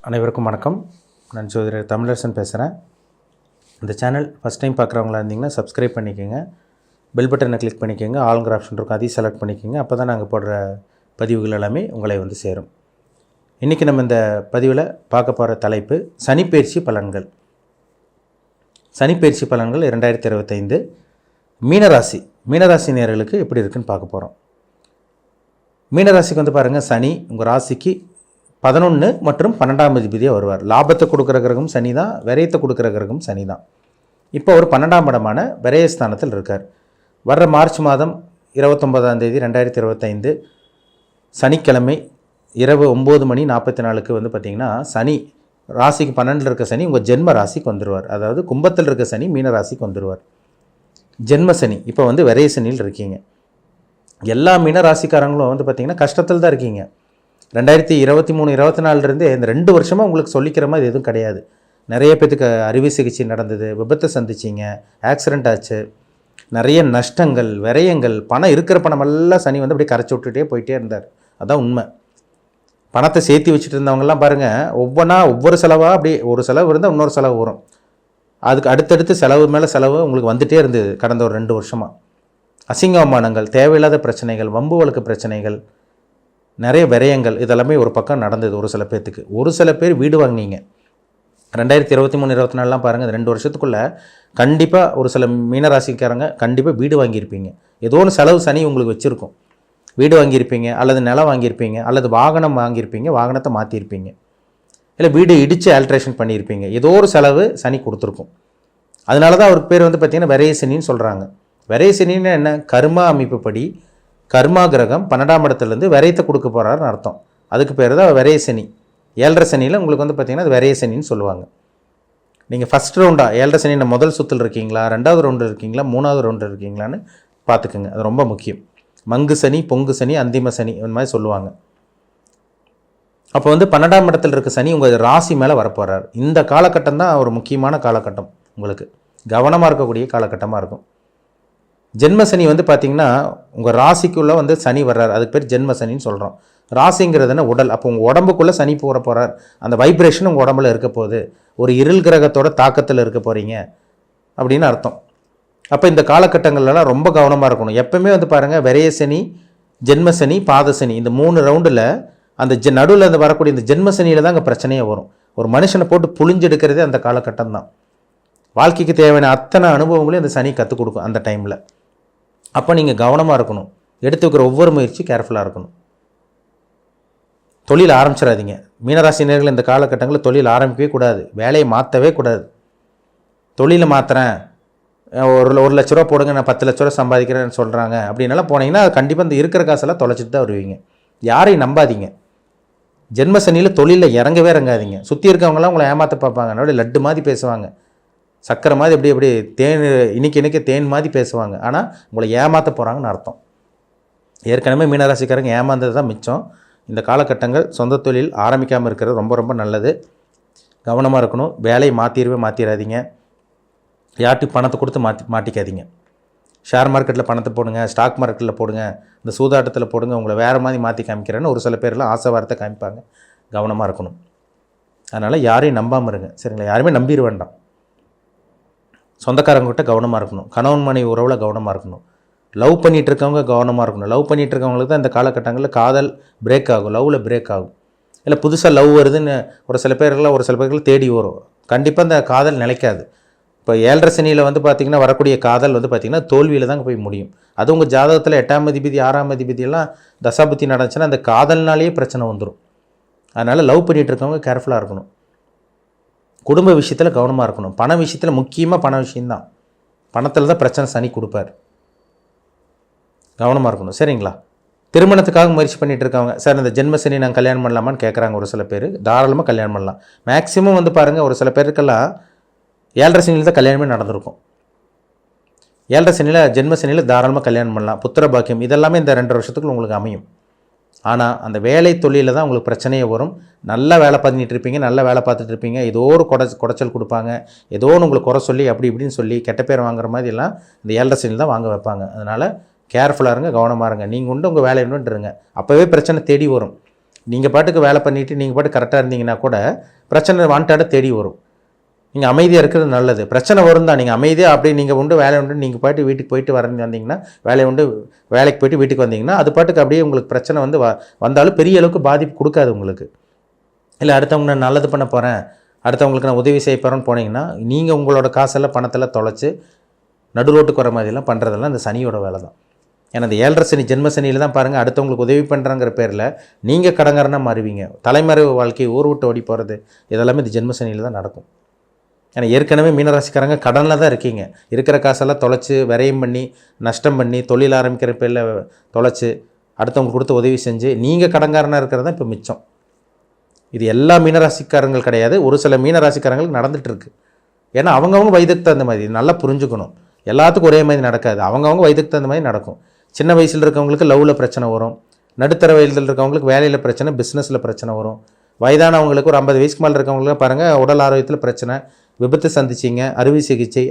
அனைவருக்கும் வணக்கம். நான் ஜோதிடர் தமிழரசன் பேசுகிறேன். இந்த சேனல் ஃபஸ்ட் டைம் பார்க்குறவங்களா இருந்தீங்கன்னா சப்ஸ்கிரைப் பண்ணிக்கோங்க, பெல் பட்டனை கிளிக் பண்ணிக்கோங்க, ஆளுங்கிற ஆப்ஷன் இருக்கும் அதையும் செலக்ட் பண்ணிக்கோங்க. அப்போ தான் நாங்கள் போடுற பதிவுகள் எல்லாமே உங்களை வந்து சேரும். இன்றைக்கி நம்ம இந்த பதிவில் பார்க்க போகிற தலைப்பு சனிப்பெயர்ச்சி பலன்கள். சனிப்பெயர்ச்சி பலன்கள் 2025 மீனராசி நேயர்களுக்கு எப்படி இருக்குன்னு பார்க்க போகிறோம். மீனராசிக்கு வந்து பாருங்கள், சனி உங்கள் ராசிக்கு 11 மற்றும் 12ஆம் அதிபதியாக வருவார். லாபத்தை கொடுக்குற கிரகம் சனி தான், விரயத்தை கொடுக்குற கிரகம் சனி தான். இப்போ ஒரு 12ஆம் இடமான விரயஸ்தானத்தில் இருக்கார். வர்ற மார்ச் மாதம் 29ஆம் தேதி 2025 சனிக்கிழமை இரவு 9:44 வந்து பார்த்திங்கன்னா சனி ராசிக்கு 12 இருக்க சனி உங்கள் ஜென்ம ராசிக்கு வந்துடுவார். அதாவது கும்பத்தில் இருக்க சனி மீன ராசிக்கு வந்துடுவார். ஜென்ம சனி இப்போ வந்து விரய சனியில் இருக்கீங்க. எல்லா மீன ராசிக்காரங்களும் வந்து பார்த்திங்கன்னா கஷ்டத்தில் தான் இருக்கீங்க. 2023-24 இந்த 2 வருஷமாக உங்களுக்கு சொல்லிக்கிற மாதிரி எதுவும் கிடையாது. நிறைய பேத்துக்கு அறுவை சிகிச்சை நடந்தது, விபத்தை சந்திச்சிங்க, ஆக்சிடெண்ட் ஆச்சு, நிறைய நஷ்டங்கள், விரயங்கள், பணம் இருக்கிற பணமெல்லாம் சனி வந்து அப்படியே கரைச்சி விட்டுட்டே போயிட்டே இருந்தார். அதான் உண்மை. பணத்தை சேர்த்து வச்சுட்டு இருந்தவங்கலாம் பாருங்கள், ஒவ்வொரு செலவாக அப்படியே ஒரு செலவு இருந்தால் இன்னொரு செலவு வரும். அதுக்கு அடுத்தடுத்து செலவு மேலே செலவு உங்களுக்கு வந்துகிட்டே இருந்தது கடந்த ஒரு 2 வருஷமாக. அசிங்கமானங்கள், தேவையில்லாத பிரச்சனைகள், வம்பு வழக்கு பிரச்சனைகள், நிறைய விரயங்கள், இதெல்லாமே ஒரு பக்கம் நடந்தது ஒரு சில பேர்த்துக்கு. ஒரு சில பேர் வீடு வாங்கினீங்க 2023-24 பாருங்கள். 2 வருஷத்துக்குள்ளே கண்டிப்பாக ஒரு சில மீனராசிக்காரங்க கண்டிப்பாக வீடு வாங்கியிருப்பீங்க. ஏதோ ஒன்று செலவு சனி உங்களுக்கு வச்சுருக்கும். வீடு வாங்கியிருப்பீங்க, அல்லது நிலம் வாங்கியிருப்பீங்க, அல்லது வாகனம் வாங்கியிருப்பீங்க, வாகனத்தை மாற்றிருப்பீங்க, இல்லை வீடு இடித்து ஆல்ட்ரேஷன் பண்ணியிருப்பீங்க. ஏதோ ஒரு செலவு சனி கொடுத்துருக்கும். அதனால தான் அவருக்கு பேர் வந்து பார்த்திங்கன்னா விரய சனின்னு சொல்கிறாங்க. விரய சனின்னு என்ன? கர்மா அமைப்புப்படி கர்மா கிரகம் 12ஆம் இடத்துலேருந்து விரயத்தை கொடுக்க போகிறாருன்னு அர்த்தம். அதுக்கு பேர் தான் விரய சனி. 7.5 சனியில் உங்களுக்கு வந்து பார்த்திங்கன்னா அது விரய சனின்னு சொல்லுவாங்க. நீங்கள் ஃபஸ்ட் ரவுண்டாக 7.5 சனியில் முதல் சுற்றில் இருக்கீங்களா, 2வது ரவுண்டில் இருக்கீங்களா, 3வது ரவுண்டில் இருக்கீங்களான்னு பார்த்துக்குங்க. அது ரொம்ப முக்கியம். மங்கு சனி, பொங்கு சனி, அந்திம சனி இந்த மாதிரி சொல்லுவாங்க. அப்போ வந்து 12ஆம் இடத்துல இருக்க சனி உங்கள் ராசி மேலே வரப்போகிறார். இந்த காலகட்டம் தான் ஒரு முக்கியமான காலகட்டம். உங்களுக்கு கவனமாக இருக்கக்கூடிய காலகட்டமாக இருக்கும். ஜென்ம சனி வந்து பார்த்திங்கன்னா உங்கள் ராசிக்குள்ளே வந்து சனி வர்றார். அதுக்கு பேர் ஜென்ம சனின்னு சொல்கிறோம். ராசிங்கிறதுனா உடல். அப்போ உங்கள் உடம்புக்குள்ளே சனி போகிறார். அந்த வைப்ரேஷன் உங்கள் உடம்புல இருக்க போகுது. ஒரு இருள் கிரகத்தோட தாக்கத்தில் இருக்க போகிறீங்க அப்படின்னு அர்த்தம். அப்போ இந்த காலகட்டங்கள்லாம் ரொம்ப கவனமாக இருக்கணும். எப்பவுமே வந்து பாருங்கள், விரய சனி, ஜென்ம சனி, பாத சனி, இந்த 3 ரவுண்டில் அந்த நடுவில் அந்த வரக்கூடிய இந்த ஜென்ம சனியில் தான் அங்கே பிரச்சனையே வரும். ஒரு மனுஷனை போட்டு புழிஞ்செடுக்கிறதே அந்த காலகட்டம் தான். வாழ்க்கைக்கு தேவையான அத்தனை அனுபவங்களையும் அந்த சனி கற்றுக் கொடுக்கும் அந்த டைமில். அப்போ நீங்கள் கவனமாக இருக்கணும். எடுத்து வைக்கிற ஒவ்வொரு முயற்சி கேர்ஃபுல்லாக இருக்கணும். தொழில் ஆரம்பிச்சிடாதீங்க. மீனராசினியர்கள் இந்த காலகட்டங்களில் தொழில் ஆரம்பிக்கவே கூடாது. வேலையை மாற்றவே கூடாது. தொழிலை மாற்றுறேன், ஒரு 1 லட்ச ரூபா போடுங்க, நான் 10 லட்ச ரூபா சம்பாதிக்கிறேன்னு சொல்கிறாங்க அப்படின்னாலாம் போனீங்கன்னா கண்டிப்பாக இந்த இருக்கிற காசெல்லாம் தொலைச்சிட்டு தான் வருவீங்க. யாரையும் நம்பாதீங்க. ஜென்ம சனியில் தொழிலில் இறங்கவே இறங்காதீங்க. சுற்றி இருக்கவங்களாம் உங்களை ஏமாற்ற பார்ப்பாங்க. அப்படியே லட்டு மாதிரி பேசுவாங்க, சக்கரை மாதிரி எப்படி தேன் இன்றைக்கி தேன் மாதிரி பேசுவாங்க. ஆனால் உங்களை ஏமாற்ற போகிறாங்கன்னு அர்த்தம். ஏற்கனவே மீனராசிக்காரங்க ஏமாந்தது தான் மிச்சம். இந்த காலகட்டங்கள் சொந்த தொழில் ஆரம்பிக்காமல் இருக்கிறது ரொம்ப ரொம்ப நல்லது. கவனமாக இருக்கணும். வேலையை மாற்றிடாதீங்க. யார்கிட்டையும் பணத்தை கொடுத்து மாட்டிக்காதீங்க. ஷேர் மார்க்கெட்டில் பணத்தை போடுங்க, ஸ்டாக் மார்க்கெட்டில் போடுங்க, இந்த சூதாட்டத்தில் போடுங்க, உங்களை வேறு மாதிரி மாற்றி காமிக்கிறேன்னு ஒரு சில பேர்லாம் ஆசை வார்த்தை காமிப்பாங்க. கவனமாக இருக்கணும். அதனால் யாரையும் நம்பாமல் இருங்க. சரிங்களா? யாருமே நம்பிட வேண்டாம். சொந்தக்காரங்கிட்ட கவனமாக இருக்கணும். கணவன் மனைவி உறவில் கவனமாக இருக்கணும். லவ் பண்ணிகிட்டு இருக்கவங்க கவனமாக இருக்கணும். லவ் பண்ணிகிட்டு இருக்கவங்களுக்கு தான் இந்த காலகட்டங்களில் காதல் பிரேக் ஆகும், லவ்வில் பிரேக் ஆகும். இல்லை புதுசாக லவ் வருதுன்னு ஒரு சில பேர்கள் தேடி வரும். கண்டிப்பாக இந்த காதல் நிலைக்காது. இப்போ 7.5 சனியில் வந்து பார்த்திங்கன்னா வரக்கூடிய காதல் வந்து பார்த்திங்கன்னா தோல்வியில் தாங்க போய் முடியும். அது உங்கள் ஜாதகத்தில் 8ஆம் அதிபதி 6ஆம் அதிபதியெல்லாம் தசாபுத்தி நடந்துச்சுன்னா அந்த காதல்னாலேயே பிரச்சனை வந்துடும். அதனால் லவ் பண்ணிகிட்டு இருக்கவங்க கேர்ஃபுல்லாக இருக்கணும். குடும்ப விஷயத்தில் கவனமாக இருக்கணும். பண விஷயத்தில் முக்கியமாக பண விஷயந்தான். பணத்தில் தான் பிரச்சனை சனி கொடுப்பார். கவனமாக இருக்கணும். சரிங்களா? திருமணத்துக்காக முயற்சி பண்ணிகிட்டு இருக்கவங்க, சார் இந்த ஜென்ம சனி நாங்கள் கல்யாணம் பண்ணலாமான்னு கேட்குறாங்க ஒரு சில பேர். தாராளமாக கல்யாணம் பண்ணலாம். மேக்ஸிமம் வந்து பாருங்கள், ஒரு சில பேருக்கெல்லாம் 7.5 சனியில் தான் கல்யாணமே நடந்திருக்கும். 7.5 சனியில் ஜென்ம சனியில் தாராளமாக கல்யாணம் பண்ணலாம். புத்திர பாக்கியம் இதெல்லாமே இந்த 2 வருஷத்துக்குள்ள உங்களுக்கு அமையும். ஆனால் அந்த வேலை தொழிலில் தான் உங்களுக்கு பிரச்சனையே வரும். நல்லா வேலை பண்ணிகிட்டு இருப்பீங்க, நல்லா வேலை பார்த்துட்டு இருப்பீங்க, ஏதோ ஒரு குடைச்சல் கொடுப்பாங்க, ஏதோ ஒன்று உங்களுக்கு குறை சொல்லி அப்படி இப்படின்னு சொல்லி கெட்ட பேர் வாங்குற மாதிரிலாம் இந்த 7.5 சனியில் தான் வாங்க வைப்பாங்க. அதனால் கேர்ஃபுல்லாக இருங்க, கவனமாக இருங்க. நீங்கள் உண்டு உங்கள் வேலையை இருங்க. அப்போவே பிரச்சனை தேடி வரும். நீங்கள் பாட்டுக்கு வேலை பண்ணிவிட்டு நீங்கள் பாட்டு கரெக்டாக இருந்தீங்கன்னா கூட பிரச்சனை வாண்டாட தேடி வரும். நீங்கள் அமைதியாக இருக்கிறது நல்லது. பிரச்சனை வரும் தான், நீங்கள் அமைதியாக அப்படி நீங்கள் உண்டு வேலை உண்டு நீங்கள் பாட்டு வீட்டுக்கு போயிட்டு வந்தீங்கன்னா, வேலைக்கு போயிட்டு வீட்டுக்கு வந்தீங்கன்னா அது பாட்டுக்கு அப்படியே உங்களுக்கு பிரச்சனை வந்து வந்தாலும் பெரிய அளவுக்கு பாதிப்பு கொடுக்காது உங்களுக்கு. இல்லை அடுத்தவங்க நான் நல்லது பண்ண போகிறேன், அடுத்தவங்களுக்கு நான் உதவி செய்ய போகிறேன்னு போனீங்கன்னா நீங்கள் உங்களோட காசெல்லாம் பணத்தெல்லாம் தொலைச்சி நடு ரோட்டுக்கு வர மாதிரிலாம் பண்ணுறதெல்லாம் இந்த சனியோட வேலை தான். ஏன்னா இந்த 7.5 சனி ஜென்ம சனியில் தான் பாருங்கள், அடுத்தவங்களுக்கு உதவி பண்ணுறங்கிற பேரில் நீங்கள் கடங்காரனாக மாறுவீங்க. தலைமறைவு வாழ்க்கை, ஊர் விட்டு ஓடி போகிறது, இதெல்லாமே இந்த ஜென்ம சனியில் தான் நடக்கும். ஏன்னா ஏற்கனவே மீனராசிக்காரங்க கடனில் தான் இருக்கீங்க. இருக்கிற காசெல்லாம் தொலைச்சி விரயம் பண்ணி நஷ்டம் பண்ணி தொழில் ஆரம்பிக்கிற பேரில் தொலைச்சி அடுத்தவங்களுக்கு கொடுத்து உதவி செஞ்சு நீங்கள் கடங்காரனாக இருக்கிறது தான் இப்போ மிச்சம். இது எல்லா மீனராசிக்காரங்கள் கிடையாது, ஒரு சில மீனராசிக்காரங்களுக்கு நடந்துகிட்ருக்கு. ஏன்னா அவங்கவுங்க வயதுக்கு தகுந்த மாதிரி நல்லா புரிஞ்சுக்கணும். எல்லாத்துக்கும் ஒரே மாதிரி நடக்காது, அவங்கவுங்க வயதுக்கு தகுந்த மாதிரி நடக்கும். சின்ன வயசில் இருக்கவங்களுக்கு லவ்வில் பிரச்சனை வரும், நடுத்தர வயதில் இருக்கவங்களுக்கு வேலையில் பிரச்சனை, பிஸ்னஸில் பிரச்சனை வரும். வயதானவங்களுக்கு ஒரு 50 வயசுக்கு மேலே இருக்கவங்களுக்கு பாருங்கள் உடல் ஆரோக்கியத்தில் பிரச்சனை, விபத்து சந்திச்சிங்க, அறுவை சிகிச்சை,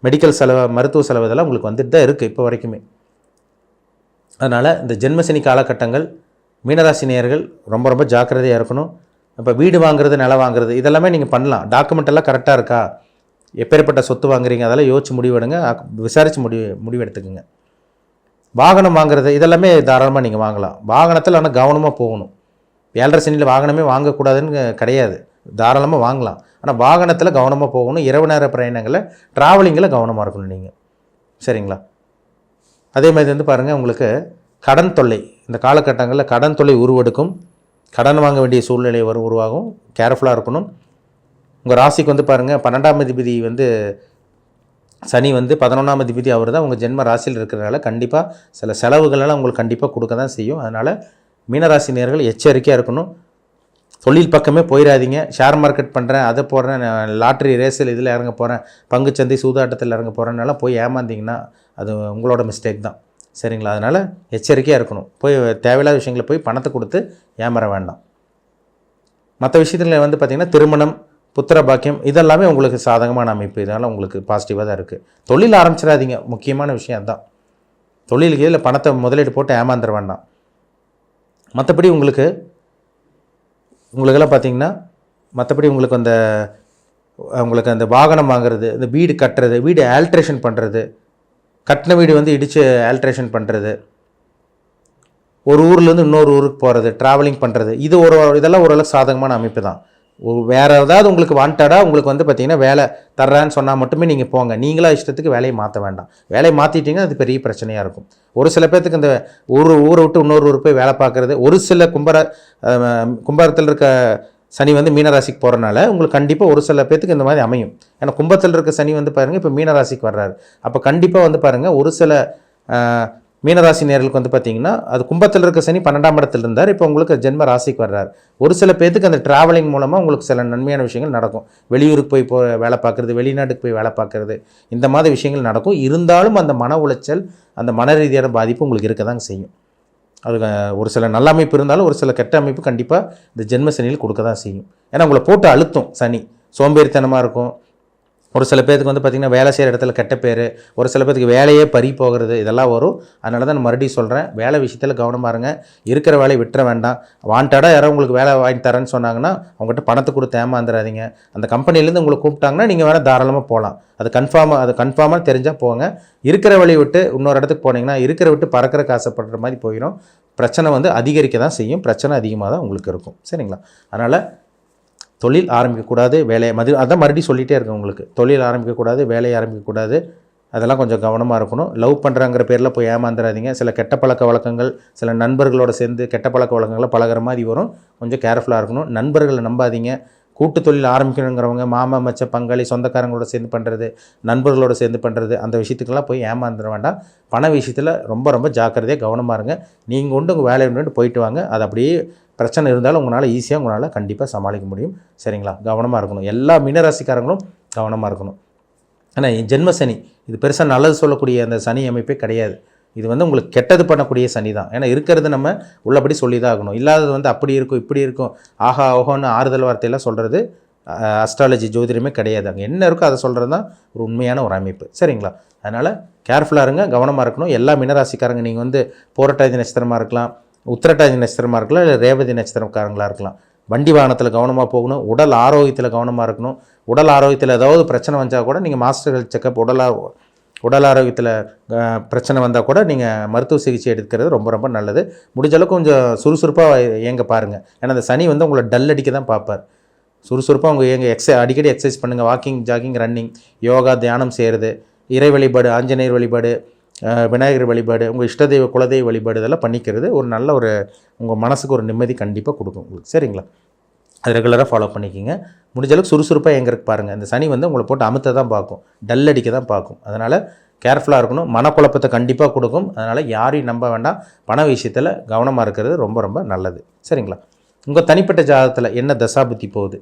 மெடிக்கல் செலவு, மருத்துவ செலவு இதெல்லாம் உங்களுக்கு வந்துட்டு தான் இருக்குது இப்போ வரைக்குமே. அதனால் இந்த ஜென்மசனி காலகட்டங்கள் மீனராசி நேயர்கள் ரொம்ப ரொம்ப ஜாக்கிரதையாக இருக்கணும். இப்போ வீடு வாங்குறது, நிலம் வாங்குறது இதெல்லாமே நீங்கள் பண்ணலாம். டாக்குமெண்ட் எல்லாம் கரெக்டாக இருக்கா, எப்பேற்பட்ட சொத்து வாங்குறீங்க அதெல்லாம் யோசிச்சு முடிவெடுங்க, விசாரித்து முடிவெடுத்துக்குங்க. வாகனம் வாங்குறது இதெல்லாமே தாராளமாக நீங்கள் வாங்கலாம். வாகனத்தில் ஆனால் கவனமாக போகணும். 7.5 சனியில் வாகனமே வாங்கக்கூடாதுன்னு கிடையாது, தாராளமாக வாங்கலாம். ஆனால் வாகனத்தில் கவனமாக போகணும். இரவு நேர பிரயாணங்களில் ட்ராவலிங்கில் கவனமாக இருக்கணும் நீங்கள், சரிங்களா? அதே மாதிரி வந்து பாருங்கள், உங்களுக்கு கடன் தொல்லை இந்த காலகட்டங்களில் கடன் தொல்லை உருவெடுக்கும். கடன் வாங்க வேண்டிய சூழ்நிலை உருவாகும். கேர்ஃபுல்லாக இருக்கணும். உங்கள் ராசிக்கு வந்து பாருங்கள் 12ஆம் அதிபதி வந்து சனி வந்து 11ஆம் அதிபதி அவர் தான் உங்கள் ஜென்ம ராசியில் இருக்கிறதுனால கண்டிப்பாக சில செலவுகளெல்லாம் உங்களுக்கு கண்டிப்பாக கொடுக்க தான் செய்யும். அதனால் மீனராசி நேயர்கள் எச்சரிக்கையாக இருக்கணும். தொழில் பக்கமே போயிடாதீங்க. ஷேர் மார்க்கெட் பண்ணுறேன், அதை போடுறேன், லாட்ரி ரேஸில் இதில் இறங்க போகிறேன், பங்குச்சந்தை சூதாட்டத்தில் இறங்க போகிறேன்னால போய் ஏமாந்தீங்கன்னா அது உங்களோட மிஸ்டேக் தான், சரிங்களா? அதனால் எச்சரிக்கையாக இருக்கணும். போய் தேவையில்லாத விஷயங்களை போய் பணத்தை கொடுத்து ஏமாற வேண்டாம். மற்ற விஷயத்தில் வந்து பார்த்திங்கன்னா திருமணம், புத்திர பாக்கியம் இதெல்லாமே உங்களுக்கு சாதகமான அமைப்பு. இதனால் உங்களுக்கு பாசிட்டிவாக தான் இருக்குது. தொழில் ஆரம்பிச்சிடாதீங்க, முக்கியமான விஷயம் அதுதான். தொழிலுக்கு இதில் பணத்தை முதலீடு போட்டு ஏமாந்துட வேண்டாம். மற்றபடி உங்களுக்கெல்லாம் பார்த்திங்கன்னா மற்றபடி உங்களுக்கு அந்த வாகனம் வாங்குறது, இந்த வீடு கட்டுறது, வீடு ஆல்ட்ரேஷன் பண்ணுறது, கட்டின வீடு வந்து இடித்து ஆல்ட்ரேஷன் பண்ணுறது, ஒரு ஊர்லேருந்து இன்னொரு ஊருக்கு போகிறது, ட்ராவலிங் பண்ணுறது, இதெல்லாம் ஓரளவுக்கு சாதகமான அமைப்பு தான். வேறு ஏதாவது உங்களுக்கு வாண்டடாக உங்களுக்கு வந்து பார்த்திங்கன்னா வேலை தர்றான்னு சொன்னால் மட்டுமே நீங்கள் போங்க. நீங்களாக இஷ்டத்துக்கு வேலையை மாற்ற வேண்டாம். வேலையை மாற்றிட்டிங்கன்னா அது பெரிய பிரச்சனையாக இருக்கும். ஒரு சில பேர்த்துக்கு இந்த ஊரை விட்டு இன்னொரு ஊருக்கு போய் வேலை பார்க்குறது, ஒரு சில கும்பத்தில் இருக்க சனி வந்து மீனராசிக்கு போகிறனால உங்களுக்கு கண்டிப்பாக ஒரு சில பேர்த்துக்கு இந்த மாதிரி அமையும். ஏன்னா கும்பத்தில் இருக்க சனி வந்து பாருங்கள் இப்போ மீனராசிக்கு வர்றாரு. அப்போ கண்டிப்பாக வந்து பாருங்கள் ஒரு சில மீனராசி நேயர்களுக்கு வந்து பார்த்திங்கன்னா அது கும்பத்தில் இருக்க சனி 12ஆம் இடத்துல இருந்தார், இப்போ உங்களுக்கு ஜென்ம ராசிக்கு வர்றாரு. ஒரு சில பேர்த்துக்கு அந்த ட்ராவலிங் மூலமாக உங்களுக்கு சில நன்மையான விஷயங்கள் நடக்கும். வெளியூருக்கு போய் வேலை பார்க்குறது, வெளிநாட்டுக்கு போய் வேலை பார்க்குறது, இந்த மாதிரி விஷயங்கள் நடக்கும். இருந்தாலும் அந்த மன உளைச்சல், அந்த மன ரீதியான பாதிப்பு உங்களுக்கு இருக்க தாங்க செய்யும். அது ஒரு சில நல்ல அமைப்பு இருந்தாலும் ஒரு சில கெட்ட அமைப்பு கண்டிப்பாக இந்த ஜென்ம சனியில் கொடுக்க தான் செய்யும். ஏன்னா உங்களை போட்டு அழுத்தும் சனி. சோம்பேறித்தனமாக இருக்கும். ஒரு சில பேருக்கு வந்து பார்த்திங்கன்னா வேலை செய்கிற இடத்துல கெட்ட பேர், ஒரு சில பேருக்கு வேலையே பறி போகிறது, இதெல்லாம் வரும். அதனால தான் நான் மறுபடியும் சொல்கிறேன், வேலை விஷயத்தில் கவனமாக இருங்க. இருக்கிற வேலையை விட்டுற வேண்டாம். வாண்டடாக யாரோ உங்களுக்கு வேலை வாங்கி தரேன்னு சொன்னாங்கன்னா அவங்ககிட்ட பணத்தை கொடுத்து ஏமாந்துடாதீங்க. அந்த கம்பெனிலேருந்து உங்களை கூப்பிட்டாங்கன்னா நீங்கள் வேணால் தாராளமாக போகலாம். அது கன்ஃபார்மாக தெரிஞ்சால் போங்க. இருக்கிற வேலையை விட்டு இன்னொரு இடத்துக்கு போனீங்கன்னா இருக்கிற விட்டு பறக்கிறக்கு ஆசைப்படுற மாதிரி போயிடும். பிரச்சனை வந்து அதிகரிக்க தான் செய்யும். பிரச்சனை அதிகமாக தான் உங்களுக்கு இருக்கும், சரிங்களா? அதனால் தொழில் ஆரம்பிக்கக்கூடாது, அதான் மறுபடியும் சொல்லிகிட்டே இருக்கேன் உங்களுக்கு. தொழில் ஆரம்பிக்கக்கூடாது, வேலையை ஆரம்பிக்கக்கூடாது, அதெல்லாம் கொஞ்சம் கவனமாக இருக்கணும். லவ் பண்ணுறாங்கிற பேரில் போய் ஏமாந்துடாதீங்க. சில கெட்ட பழக்க வழக்கங்கள், சில நண்பர்களோடு சேர்ந்து கெட்ட பழக்க வழக்கங்களை பழகிற மாதிரி வரும். கொஞ்சம் கேர்ஃபுல்லாக இருக்கணும். நண்பர்களை நம்பாதீங்க. கூட்டு தொழில் ஆரம்பிக்கணுங்கிறவங்க மாமா மச்ச பங்காளி சொந்தக்காரங்களோட சேர்ந்து பண்ணுறது, நண்பர்களோடு சேர்ந்து பண்ணுறது, அந்த விஷயத்துக்கெல்லாம் போய் ஏமாந்துட வேண்டாம். பண விஷயத்தில் ரொம்ப ரொம்ப ஜாக்கிரதையாக கவனமாக இருங்க. நீங்கள் உங்கள் வேலையை உண்டு போயிட்டு வாங்க. அது அப்படியே பிரச்சனை இருந்தாலும் உங்களால் கண்டிப்பாக சமாளிக்க முடியும், சரிங்களா? கவனமாக இருக்கணும். எல்லா மீனராசிக்காரங்களும் கவனமாக இருக்கணும். ஆனால் ஜென்ம சனி இது பெருசாக நல்லது சொல்லக்கூடிய அந்த சனி அமைப்பே கிடையாது. இது வந்து உங்களுக்கு கெட்டது பண்ணக்கூடிய சனி தான். ஏன்னா இருக்கிறது நம்ம உள்ளபடி சொல்லி தான் ஆகணும். இல்லாதது வந்து அப்படி இருக்கும் இப்படி இருக்கும் ஆஹா ஓஹோன்னு ஆறுதல் வார்த்தையெல்லாம் சொல்கிறது அஸ்ட்ராலஜி ஜோதிடமே கிடையாது. அங்கே என்ன இருக்கோ அதை சொல்கிறது தான் ஒரு உண்மையான ஒரு அமைப்பு, சரிங்களா? அதனால் கேர்ஃபுல்லாக இருங்க, கவனமாக இருக்கணும். எல்லா மீனராசிக்காரங்க நீங்கள் வந்து போராட்டாதி நட்சத்திரமாக இருக்கலாம், உத்திரட்டாதி நட்சத்திரமாக இருக்கலாம், இல்லை ரேவதி நட்சத்திரக்காரங்களாக இருக்கலாம். வண்டி வாகனத்தில் கவனமாக போகணும். உடல் ஆரோக்கியத்தில் கவனமாக இருக்கணும். உடல் ஆரோக்கியத்தில் ஏதாவது பிரச்சனை வந்தால் கூட நீங்கள் மாஸ்டர் ஹெல்த் செக்கப், உடல் ஆரோக்கியத்தில் பிரச்சனை வந்தால் கூட நீங்கள் மருத்துவ சிகிச்சை எடுக்கிறது ரொம்ப ரொம்ப நல்லது. முடிஞ்ச அளவுக்கு கொஞ்சம் சுறுசுறுப்பாக இயங்க பாருங்கள். ஏன்னா அந்த சனி வந்து உங்களை டல் அடிக்க தான் பார்ப்பார். சுறுசுறுப்பாக உங்கள் அடிக்கடி எக்ஸசைஸ் பண்ணுங்கள். வாக்கிங், ஜாகிங், ரன்னிங், யோகா, தியானம் செய்கிறது, இறை வழிபாடு, ஆஞ்சநேயர் வழிபாடு, விநாயகர் வழிபாடு, உங்கள் இஷ்டதெய்வ குலதெய்வ வழிபாடு இதெல்லாம் பண்ணிக்கிறது ஒரு நல்ல உங்கள் மனசுக்கு ஒரு நிம்மதி கண்டிப்பாக கொடுக்கும் உங்களுக்கு. சரிங்களா? அது ரெகுலராக ஃபாலோ பண்ணிக்கிங்க. முடிஞ்ச அளவுக்கு சுறுசுறுப்பாக எங்கிறதுக்கு பாருங்கள். இந்த சனி வந்து உங்களை போட்டு அமுத்த தான் பார்க்கும், டல் அடிக்க தான் பார்க்கும். அதனால் கேர்ஃபுல்லாக இருக்கணும். மனக்குழப்பத்தை கண்டிப்பாக கொடுக்கும். அதனால் யாரையும் நம்ப வேண்டாம். பண விஷயத்தில் கவனமாக இருக்கிறது ரொம்ப ரொம்ப நல்லது. சரிங்களா? உங்கள் தனிப்பட்ட ஜாதகத்தில் என்ன தசாபுத்தி போகுது,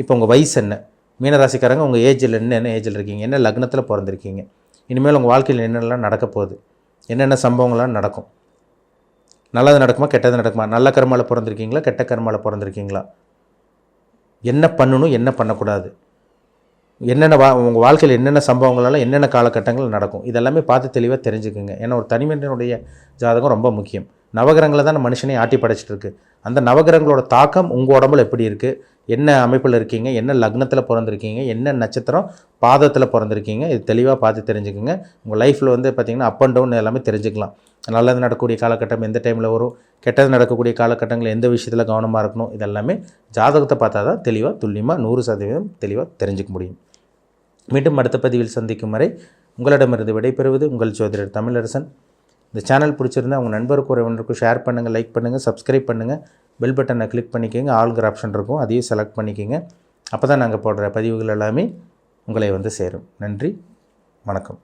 இப்போ உங்கள் வயசு என்ன, மீனராசிக்காரங்க உங்கள் ஏஜில் என்ன ஏஜில் இருக்கீங்க, என்ன லக்னத்தில் பிறந்திருக்கீங்க, இனிமேல் உங்கள் வாழ்க்கையில் என்னென்னலாம் நடக்க போகுது, என்னென்ன சம்பவங்கள்லாம் நடக்கும், நல்லது நடக்குமா கெட்டது நடக்குமா, நல்ல கர்மாவில் பிறந்திருக்கீங்களா கெட்ட கர்மாவில் பிறந்திருக்கீங்களா, என்ன பண்ணணும் என்ன பண்ணக்கூடாது, என்னென்ன உங்கள் வாழ்க்கையில் என்னென்ன சம்பவங்களால் என்னென்ன காலகட்டங்கள் நடக்கும், இதெல்லாமே பார்த்து தெளிவாக தெரிஞ்சுக்குங்க. ஏன்னா ஒரு தனிமனிதனுடைய ஜாதகம் ரொம்ப முக்கியம். நவகிரகங்களை தான் மனுஷனை ஆட்டி படைச்சிட்டு இருக்கு. அந்த நவகிரகங்களோட தாக்கம் உங்கள் உடம்புல எப்படி இருக்குது, என்ன அமைப்பில் இருக்கீங்க, என்ன லக்னத்தில் பிறந்திருக்கீங்க, என்ன நட்சத்திரம் பாதத்தில் பிறந்திருக்கீங்க, இது தெளிவாக பார்த்து தெரிஞ்சுக்குங்க. உங்கள் லைஃப்பில் வந்து பார்த்திங்கன்னா அப் அண்ட் டவுன் எல்லாமே தெரிஞ்சுக்கலாம். நல்லது நடக்கக்கூடிய காலகட்டம் எந்த டைமில் வரும், கெட்டது நடக்கக்கூடிய காலகட்டங்கள் எந்த விஷயத்தில் கவனமாக இருக்கணும், இதெல்லாமே ஜாதகத்தை பார்த்தா தான் தெளிவாக துல்லியமாக 100% தெளிவாக தெரிஞ்சுக்க முடியும். மீண்டும் அடுத்த பதிவில் சந்திக்கும் வரை உங்களிடமிருந்து விடைபெறுவது உங்கள் ஜோதிடர் தமிழரசன். இந்த சேனல் பிடிச்சிருந்தா உங்கள் நண்பருக்கு ஒருவனுக்கும் ஷேர் பண்ணுங்கள், லைக் பண்ணுங்கள், சப்ஸ்கிரைப் பண்ணுங்கள், பெல் பட்டனை கிளிக் பண்ணிக்கோங்க. ஆல்கிற ஆப்ஷன் இருக்கும், அதையும் செலக்ட் பண்ணிக்கோங்க. அப்போ தான் நாங்கள் போடுற பதிவுகள் எல்லாமே உங்களை வந்து சேரும். நன்றி, வணக்கம்.